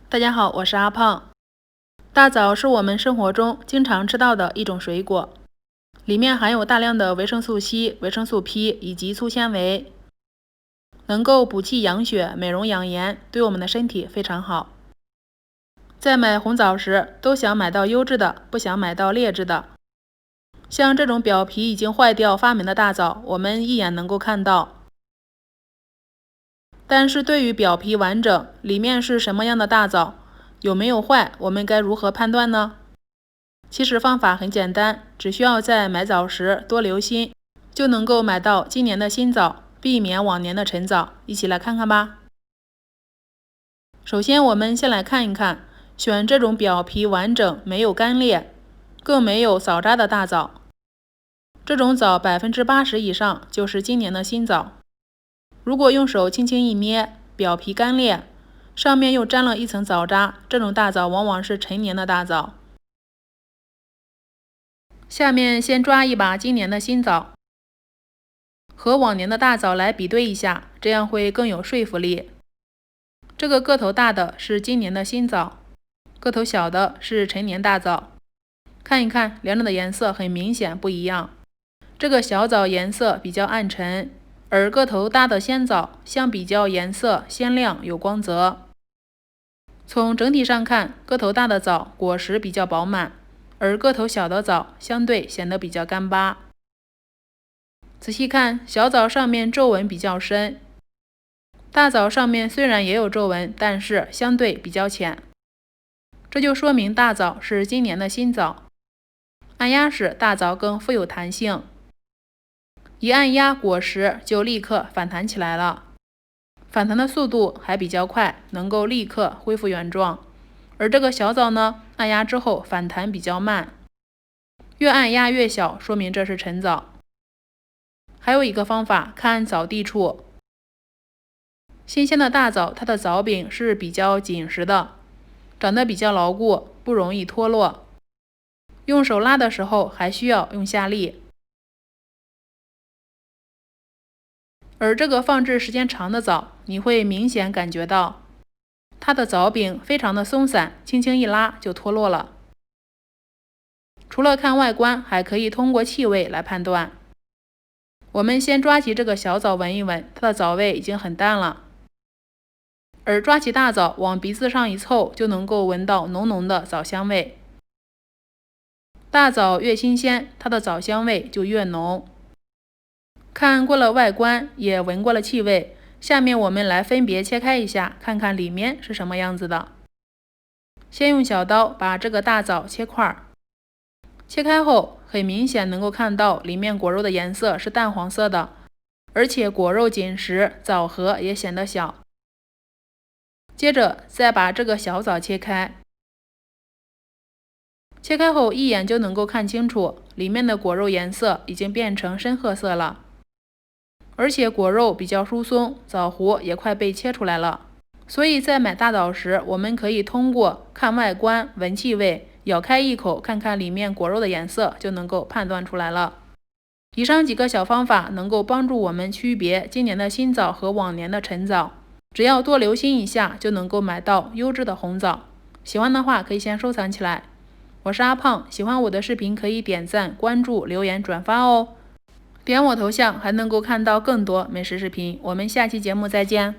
大家好，我是阿胖。大枣是我们生活中经常吃到的一种水果，里面含有大量的维生素硒、维生素 P 以及粗纤维，能够补气养血、美容养颜，对我们的身体非常好。在买红枣时，都想买到优质的，不想买到劣质的。像这种表皮已经坏掉发霉的大枣，我们一眼能够看到。但是对于表皮完整，里面是什么样的大枣，有没有坏，我们该如何判断呢？其实方法很简单，只需要在买枣时多留心，就能够买到今年的新枣，避免往年的陈枣。一起来看看吧。首先我们先来看一看，选这种表皮完整、没有干裂，更没有枣渣的大枣。这种枣80%以上就是今年的新枣。如果用手轻轻一捏，表皮干裂，上面又沾了一层枣渣，这种大枣往往是陈年的大枣。下面先抓一把今年的新枣，和往年的大枣来比对一下，这样会更有说服力。这个个头大的是今年的新枣，个头小的是陈年大枣。看一看，两者的颜色很明显不一样。这个小枣颜色比较暗沉，而个头大的鲜枣相比较颜色鲜亮有光泽。从整体上看，个头大的枣果实比较饱满，而个头小的枣相对显得比较干巴。仔细看，小枣上面皱纹比较深，大枣上面虽然也有皱纹，但是相对比较浅。这就说明大枣是今年的新枣。按压时，大枣更富有弹性，一按压果实就立刻反弹起来了，反弹的速度还比较快，能够立刻恢复原状。而这个小枣呢，按压之后反弹比较慢，越按压越小，说明这是陈枣。还有一个方法，看枣蒂处。新鲜的大枣，它的枣柄是比较紧实的，长得比较牢固，不容易脱落。用手拉的时候还需要用下力。而这个放置时间长的枣，你会明显感觉到它的枣柄非常的松散，轻轻一拉就脱落了。除了看外观，还可以通过气味来判断。我们先抓起这个小枣闻一闻，它的枣味已经很淡了。而抓起大枣往鼻子上一凑，就能够闻到浓浓的枣香味。大枣越新鲜，它的枣香味就越浓。看过了外观，也闻过了气味，下面我们来分别切开一下，看看里面是什么样子的。先用小刀把这个大枣切块，切开后很明显能够看到里面果肉的颜色是淡黄色的，而且果肉紧实，枣核也显得小。接着再把这个小枣切开，切开后一眼就能够看清楚，里面的果肉颜色已经变成深褐色了，而且果肉比较疏松，枣核也快被切出来了。所以在买大枣时，我们可以通过看外观、闻气味，咬开一口看看里面果肉的颜色，就能够判断出来了。以上几个小方法能够帮助我们区别今年的新枣和往年的陈枣，只要多留心一下，就能够买到优质的红枣。喜欢的话可以先收藏起来。我是阿胖，喜欢我的视频可以点赞、关注、留言、转发哦。点我头像还能够看到更多美食视频。我们下期节目再见。